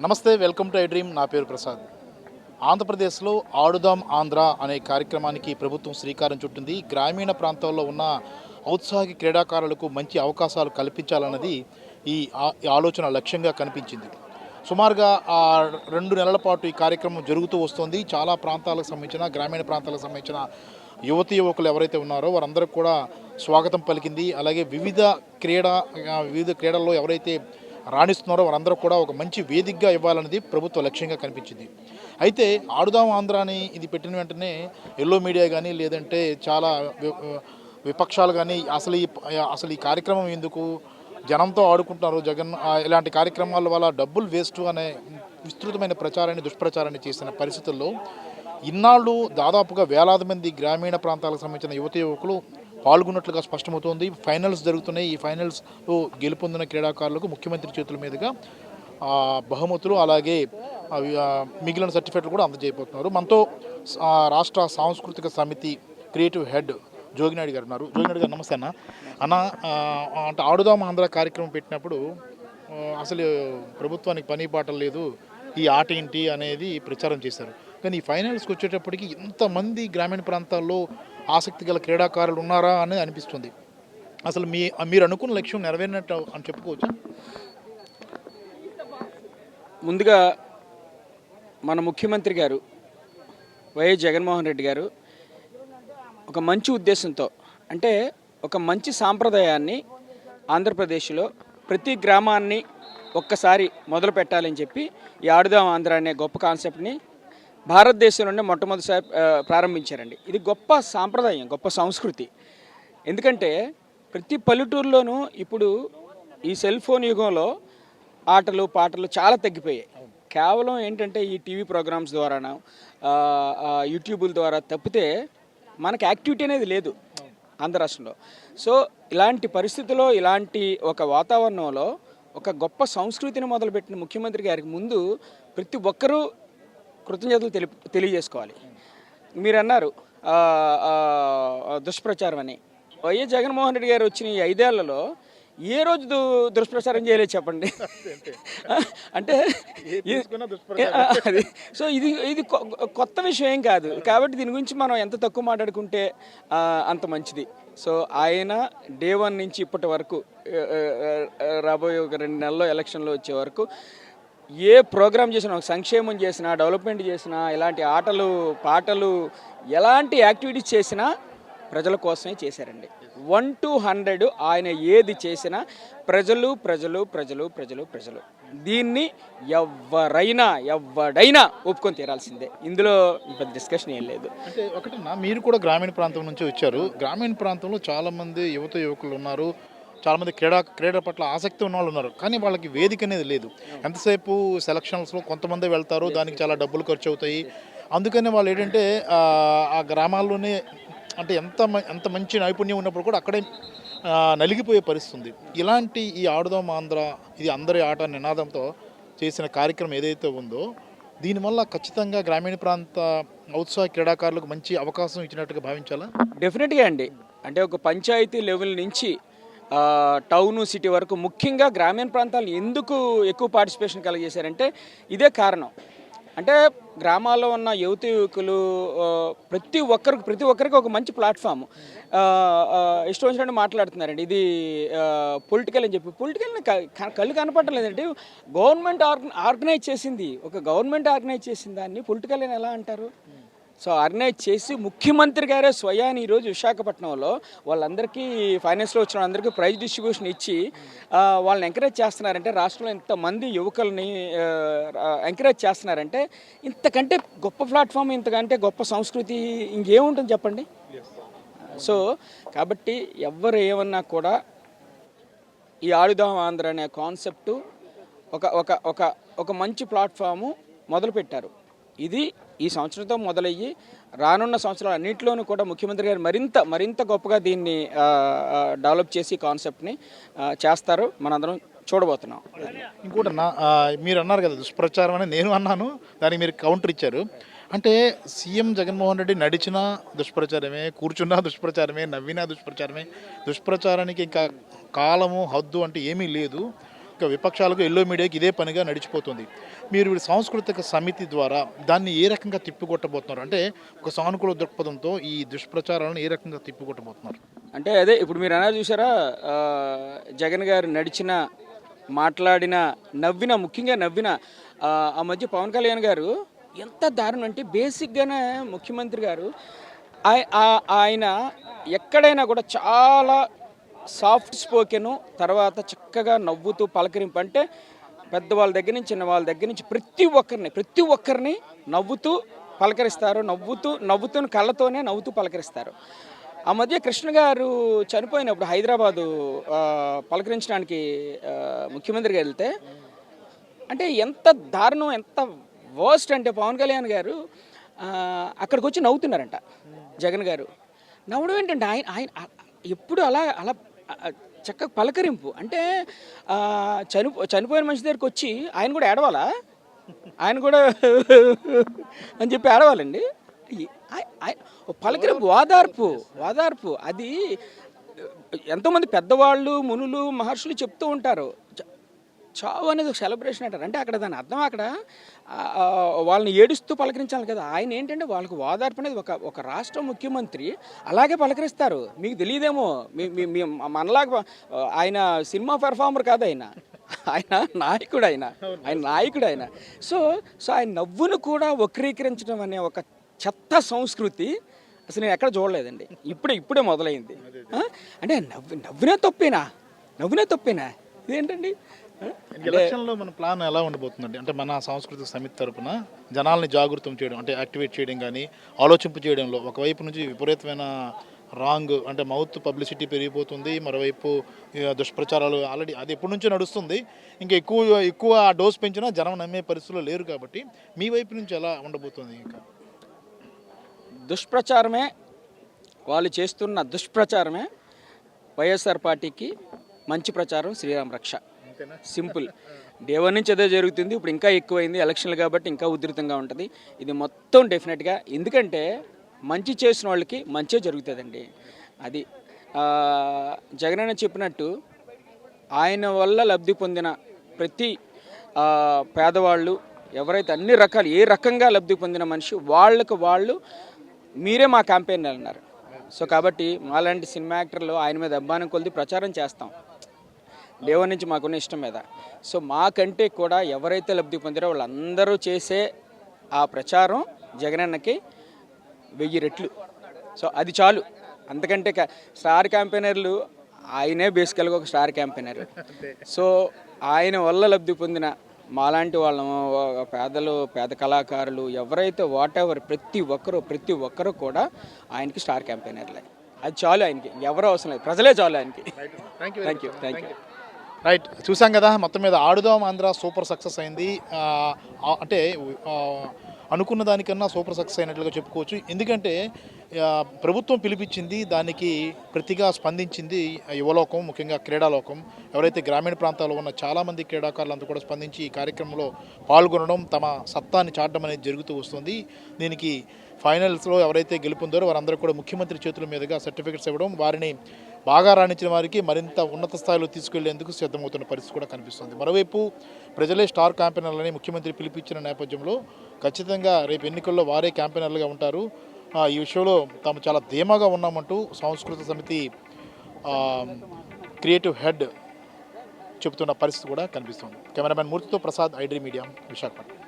నమస్తే, welcome to I dream. నా పేరు ప్రసాద్. ఆంధ్రప్రదేశ్లో ఆడుదాం ఆంధ్ర అనే కార్యక్రమానికి ప్రభుత్వం శ్రీకారం చుట్టింది. గ్రామీణ ప్రాంతాల్లో ఉన్న ఔత్సాహిక క్రీడాకారులకు మంచి అవకాశాలు కల్పించాలన్నది ఈ ఆలోచన లక్ష్యంగా కనిపించింది. సుమారుగా 2 నెలల పాటు ఈ కార్యక్రమం జరుగుతూ వస్తుంది. చాలా ప్రాంతాలకు సంబంధించిన, గ్రామీణ ప్రాంతాలకు సంబంధించిన యువకులు ఎవరైతే ఉన్నారో వారందరికీ కూడా స్వాగతం పలికింది. అలాగే వివిధ క్రీడల్లో ఎవరైతే రాణిస్తున్నారో వారందరూ కూడా ఒక మంచి వేదికగా ఇవ్వాలన్నది ప్రభుత్వ లక్ష్యంగా కనిపించింది. అయితే ఆడుదాం ఆంధ్ర అని ఇది పెట్టిన వెంటనే ఎల్లో మీడియా కానీ, లేదంటే చాలా విపక్షాలు కానీ అసలు ఈ కార్యక్రమం ఎందుకు, జనంతో ఆడుకుంటున్నారు జగన్, ఇలాంటి కార్యక్రమాల వల్ల డబ్బులు వేస్ట్ అనే విస్తృతమైన దుష్ప్రచారాన్ని చేసిన పరిస్థితుల్లో ఇన్నాళ్ళు దాదాపుగా వేలాది మంది గ్రామీణ ప్రాంతాలకు సంబంధించిన యువకులు పాల్గొన్నట్లుగా స్పష్టమవుతోంది. ఫైనల్స్ జరుగుతున్నాయి. ఈ ఫైనల్స్లో గెలుపొందిన క్రీడాకారులకు ముఖ్యమంత్రి చేతుల మీదుగా బహుమతులు, అలాగే మిగిలిన సర్టిఫికెట్లు కూడా అందజేయబోతున్నారు. మనతో రాష్ట్ర సాంస్కృతిక సమితి క్రియేటివ్ హెడ్ జోగినాయుడు గారు ఉన్నారు. జోగినాయుడు గారు నమస్తే అన్న. అంటే ఆడుదాం ఆంధ్ర కార్యక్రమం పెట్టినప్పుడు అసలు ప్రభుత్వానికి పని పాటలు లేదు, ఈ ఆట ఏంటి అనేది ప్రచారం చేశారు. కానీ ఈ ఫైనల్స్కి వచ్చేటప్పటికి ఇంతమంది గ్రామీణ ప్రాంతాల్లో ఆసక్తి గల క్రీడాకారులు ఉన్నారా అనేది అనిపిస్తుంది. అసలు మీరు అనుకున్న లక్ష్యం నెరవేరినట్టు అని చెప్పుకోవచ్చా? ముందుగా మన ముఖ్యమంత్రి గారు వైఎస్ జగన్మోహన్ రెడ్డి గారు ఒక మంచి ఉద్దేశంతో, అంటే ఒక మంచి సాంప్రదాయాన్ని ఆంధ్రప్రదేశ్లో ప్రతి గ్రామాన్ని ఒక్కసారి మొదలు పెట్టాలని చెప్పి ఈ ఆడుదాం ఆంధ్ర అనే గొప్ప కాన్సెప్ట్ని భారతదేశంలోనే మొట్టమొదటిసారి ప్రారంభించారండి. ఇది గొప్ప సాంప్రదాయం, గొప్ప సంస్కృతి. ఎందుకంటే ప్రతి పల్లెటూరులోనూ ఇప్పుడు ఈ సెల్ ఫోన్ యుగంలో ఆటలు పాటలు చాలా తగ్గిపోయాయి. కేవలం ఏంటంటే ఈ టీవీ ప్రోగ్రామ్స్ ద్వారానో యూట్యూబుల ద్వారా తప్పితే మనకు యాక్టివిటీ అనేది లేదు ఆంధ్ర రాష్ట్రంలో. సో ఇలాంటి పరిస్థితుల్లో, ఇలాంటి ఒక వాతావరణంలో ఒక గొప్ప సంస్కృతిని మొదలుపెట్టిన ముఖ్యమంత్రి గారికి ముందు ప్రతి ఒక్కరూ కృతజ్ఞతలు తెలియజేసుకోవాలి. మీరు అన్నారు దుష్ప్రచారం అని. వైఎస్ జగన్మోహన్ రెడ్డి గారు వచ్చిన ఈ 5 ఏళ్లలో ఏ రోజు దుష్ప్రచారం చేయలేదు చెప్పండి. అంటే అది సో ఇది కొత్త విషయం ఏం కాదు. కాబట్టి దీని గురించి మనం ఎంత తక్కువ మాట్లాడుకుంటే అంత మంచిది. సో ఆయన డే 1 నుంచి ఇప్పటి వరకు, రాబోయే ఒక 2 నెలల్లో ఎలక్షన్లో వచ్చే వరకు ఏ ప్రోగ్రామ్ చేసినా, సంక్షేమం చేసినా, డెవలప్మెంట్ చేసినా, ఇలాంటి ఆటలు పాటలు ఎలాంటి యాక్టివిటీస్ చేసినా ప్రజల కోసమే చేశారండి. 1 to 100 ఆయన ఏది చేసినా ప్రజలు ప్రజలు ప్రజలు ప్రజలు ప్రజలు దీన్ని ఎవడైనా ఒప్పుకొని తీరాల్సిందే. ఇందులో పెద్ద డిస్కషన్ ఏం లేదు. అంటే ఒకటన్నా, మీరు కూడా గ్రామీణ ప్రాంతం నుంచి వచ్చారు. గ్రామీణ ప్రాంతంలో చాలామంది యువకులు ఉన్నారు, చాలామంది క్రీడ పట్ల ఆసక్తి ఉన్న వాళ్ళు ఉన్నారు. కానీ వాళ్ళకి వేదిక అనేది లేదు. ఎంతసేపు సెలక్షన్స్లో కొంతమంది వెళ్తారు, దానికి చాలా డబ్బులు ఖర్చు అవుతాయి. అందుకని వాళ్ళు ఏంటంటే ఆ గ్రామాల్లోనే, అంటే ఎంత మంచి నైపుణ్యం ఉన్నప్పుడు కూడా అక్కడే నలిగిపోయే పరిస్థితి ఉంది. ఇలాంటి ఈ ఆడుదాం ఆంధ్ర, ఇది అందరి ఆట నినాదంతో చేసిన కార్యక్రమం ఏదైతే ఉందో, దీనివల్ల ఖచ్చితంగా గ్రామీణ ప్రాంత ఔత్సాహిక క్రీడాకారులకు మంచి అవకాశం ఇచ్చినట్టుగా భావించాలా? డెఫినెట్గా అండి. అంటే ఒక పంచాయతీ లెవెల్ నుంచి టౌన్, సిటీ వరకు, ముఖ్యంగా గ్రామీణ ప్రాంతాలు ఎందుకు ఎక్కువ పార్టిసిపేషన్ కలిగేశారంటే ఇదే కారణం. అంటే గ్రామాల్లో ఉన్న యువకులు ప్రతి ఒక్కరికి ఒక మంచి ప్లాట్ఫామ్, ఇష్టం వచ్చినట్టు మాట్లాడుతున్నారండి. ఇది పొలిటికల్ అని చెప్పి, పొలిటికల్ని కళ్ళు కనపడటం లేదండి. గవర్నమెంట్ ఆర్గనైజ్ చేసింది, ఒక గవర్నమెంట్ ఆర్గనైజ్ చేసిన దాన్ని పొలిటికల్ అని ఎలా అంటారు? సో ఆర్గనైజ్ చేసి ముఖ్యమంత్రి గారే స్వయాన్ని ఈరోజు విశాఖపట్నంలో వాళ్ళందరికీ, ఫైనాన్స్లో వచ్చిన వాళ్ళందరికీ ప్రైజ్ డిస్ట్రిబ్యూషన్ ఇచ్చి వాళ్ళని ఎంకరేజ్ చేస్తున్నారంటే, రాష్ట్రంలో ఇంతమంది యువకుల్ని ఎంకరేజ్ చేస్తున్నారంటే ఇంతకంటే గొప్ప ప్లాట్ఫామ్, ఇంతకంటే గొప్ప సంస్కృతి ఇంకేముంటుంది చెప్పండి. సో కాబట్టి ఎవరు ఏమన్నా కూడా ఈ ఆడుదాం ఆంధ్ర అనే కాన్సెప్టు ఒక మంచి ప్లాట్ఫాము మొదలుపెట్టారు. ఇది ఈ సంవత్సరంతో మొదలయ్యి రానున్న సంవత్సరాలు అన్నింటిలోనూ కూడా ముఖ్యమంత్రి గారు మరింత గొప్పగా దీన్ని డెవలప్ చేసి కాన్సెప్ట్ని చేస్తారు. మనందరం చూడబోతున్నాం. ఇంకోటన్నా, మీరు అన్నారు కదా దుష్ప్రచారం అని, నేను అన్నాను, దానికి మీరు కౌంటర్ ఇచ్చారు. అంటే సీఎం జగన్మోహన్ రెడ్డి నడిచినా దుష్ప్రచారమే, కూర్చున్నా దుష్ప్రచారమే, నవ్వినా దుష్ప్రచారమే. దుష్ప్రచారానికి ఇంకా కాలము హద్దు అంటే ఏమీ లేదు. ఇక విపక్షాలకు ఎల్లో మీడియాకి ఇదే పనిగా నడిచిపోతుంది. మీరు ఈ సాంస్కృతిక సమితి ద్వారా దాన్ని ఏ రకంగా తిప్పికొట్టబోతున్నారు? అంటే ఒక సానుకూల దృక్పథంతో ఈ దుష్ప్రచారాలను ఏ రకంగా తిప్పికొట్టబోతున్నారు? అంటే అదే ఇప్పుడు మీరు అన్నారు చూసారా, జగన్ గారు నడిచిన, మాట్లాడిన, నవ్విన, ముఖ్యంగా నవ్విన ఆ మధ్య పవన్ కళ్యాణ్ గారు ఎంత దారుణం అంటే బేసిక్గానే ముఖ్యమంత్రి గారు ఆయన ఎక్కడైనా కూడా చాలా సాఫ్ట్ స్పోకెను, తర్వాత చక్కగా నవ్వుతూ పలకరింపు. అంటే పెద్దవాళ్ళ దగ్గర నుంచి చిన్న వాళ్ళ దగ్గర నుంచి ప్రతి ఒక్కరిని నవ్వుతూ పలకరిస్తారు, నవ్వుతూ కళ్ళతోనే నవ్వుతూ పలకరిస్తారు. ఆ మధ్య కృష్ణ గారు చనిపోయినప్పుడు హైదరాబాదు పలకరించడానికి ముఖ్యమంత్రి గారు వెళ్తే, అంటే ఎంత దారుణం, ఎంత వర్స్ట్ అంటే పవన్ కళ్యాణ్ గారు అక్కడికి వచ్చి నవ్వుతున్నారంట. జగన్ గారు నవ్వడం ఏంటంటే ఆయన ఎప్పుడు అలా అలా చక్కగా పలకరింపు. అంటే చనిపోయిన మనిషి దగ్గరికి వచ్చి ఆయన కూడా ఏడవాలా, ఆయన కూడా అని చెప్పి ఏడవాలండి. పలకరింపు, వాదార్పు అది ఎంతోమంది పెద్దవాళ్ళు, మునులు, మహర్షులు చెప్తూ ఉంటారు. చావు అనేది ఒక సెలబ్రేషన్ అంటారు. అంటే అక్కడ దాని అర్థం అక్కడ వాళ్ళని ఏడుస్తూ పలకరించాలి కదా. ఆయన ఏంటంటే వాళ్ళకు వాదార్పు అనేది ఒక రాష్ట్ర ముఖ్యమంత్రి అలాగే పలకరిస్తారు. మీకు తెలియదేమో, మనలాగా ఆయన సినిమా పెర్ఫార్మర్ కాదు, ఆయన నాయకుడు, ఆయన సో ఆయన నవ్వును కూడా వక్రీకరించడం అనే ఒక చెత్త సంస్కృతి అసలు నేను ఎక్కడ చూడలేదండి. ఇప్పుడే మొదలైంది. అంటే నవ్వునే తప్పేనా ఇదేంటండి? ఎలక్షన్లో మన ప్లాన్ ఎలా ఉండబోతుందండి? అంటే మన సాంస్కృతిక సమితి తరపున జనాల్ని జాగృతం చేయడం, అంటే యాక్టివేట్ చేయడం కానీ ఆలోచింపు చేయడంలో ఒకవైపు నుంచి విపరీతమైన రాంగ్ అంటే మౌత్ పబ్లిసిటీ పెరిగిపోతుంది, మరోవైపు దుష్ప్రచారాలు ఆల్రెడీ అది ఎప్పటి నుంచో నడుస్తుంది. ఇంకా ఎక్కువ డోస్ పెంచినా జనం నమ్మే పరిస్థితుల్లో లేరు. కాబట్టి మీ వైపు నుంచి ఎలా ఉండబోతుంది? ఇంకా దుష్ప్రచారమే, వాళ్ళు చేస్తున్న దుష్ప్రచారమే వైఎస్ఆర్ పార్టీకి మంచి ప్రచారం, శ్రీరామ రక్ష. సింపుల్. డే 1 నుంచి అదే జరుగుతుంది. ఇప్పుడు ఇంకా ఎక్కువైంది, ఎలక్షన్లు కాబట్టి ఇంకా ఉధృతంగా ఉంటుంది ఇది మొత్తం డెఫినెట్గా. ఎందుకంటే మంచి చేసిన వాళ్ళకి మంచే జరుగుతుందండి. అది జగనన్న చెప్పినట్టు ఆయన వల్ల లబ్ధి పొందిన ప్రతి పేదవాళ్ళు ఎవరైతే అన్ని రకాలు ఏ రకంగా లబ్ధి పొందిన మనిషి వాళ్ళు మీరే మా క్యాంపెయిన్ అన్నారు. సో కాబట్టి మాలాంటి సినిమా యాక్టర్లు ఆయన మీద అభిమానం కొలిది ప్రచారం చేస్తాం డే 1 నుంచి మాకున్న ఇష్టం మీద. సో మాకంటే కూడా ఎవరైతే లబ్ధి పొందారో వాళ్ళందరూ చేసే ఆ ప్రచారం జగనన్నకి 1000 రెట్లు. సో అది చాలు. అంతకంటే స్టార్ క్యాంపెయినర్లు ఆయనే బేసికల్గా ఒక స్టార్ క్యాంపెయినర్. సో ఆయన వల్ల లబ్ధి పొందిన మాలాంటి వాళ్ళము, పేద కళాకారులు ఎవరైతే ప్రతి ఒక్కరు కూడా ఆయనకి స్టార్ క్యాంపెయినర్లే. అది చాలు ఆయనకి, ఎవరు అవసరం లేదు, ప్రజలే చాలు ఆయనకి. Thank you. రైట్, చూసాం కదా, మొత్తం మీద ఆడుదాం ఆంధ్ర సూపర్ సక్సెస్ అయింది. అంటే అనుకున్న దానికన్నా సూపర్ సక్సెస్ అయినట్లుగా చెప్పుకోవచ్చు. ఎందుకంటే ప్రభుత్వం పిలిపించింది, దానికి ప్రతిగా స్పందించింది యువలోకం, ముఖ్యంగా క్రీడాలోకం. ఎవరైతే గ్రామీణ ప్రాంతాల్లో ఉన్న చాలామంది క్రీడాకారులంతా కూడా స్పందించి ఈ కార్యక్రమంలో పాల్గొనడం, తమ సత్తాన్ని చాటడం అనేది జరుగుతూ వస్తుంది. దీనికి ఫైనల్స్లో ఎవరైతే గెలుపొందారో వారందరూ కూడా ముఖ్యమంత్రి చేతుల మీదుగా సర్టిఫికెట్స్ ఇవ్వడం, వారిని బాగా రాణించిన వారికి మరింత ఉన్నత స్థాయిలో తీసుకెళ్లేందుకు సిద్ధమవుతున్న పరిస్థితి కూడా కనిపిస్తుంది. మరోవైపు ప్రజలే స్టార్ క్యాంపెయినర్లని ముఖ్యమంత్రి పిలిపించిన నేపథ్యంలో ఖచ్చితంగా రేపు ఎన్నికల్లో వారే క్యాంపెయినర్లుగా ఉంటారు. ఈ విషయంలో తాము చాలా ధీమాగా ఉన్నామంటూ సాంస్కృతిక సమితి క్రియేటివ్ హెడ్ చెబుతున్న పరిస్థితి కూడా కనిపిస్తుంది. కెమెరామెన్ మూర్తితో ప్రసాద్, ఐడ్రీ మీడియా, విశాఖపట్నం.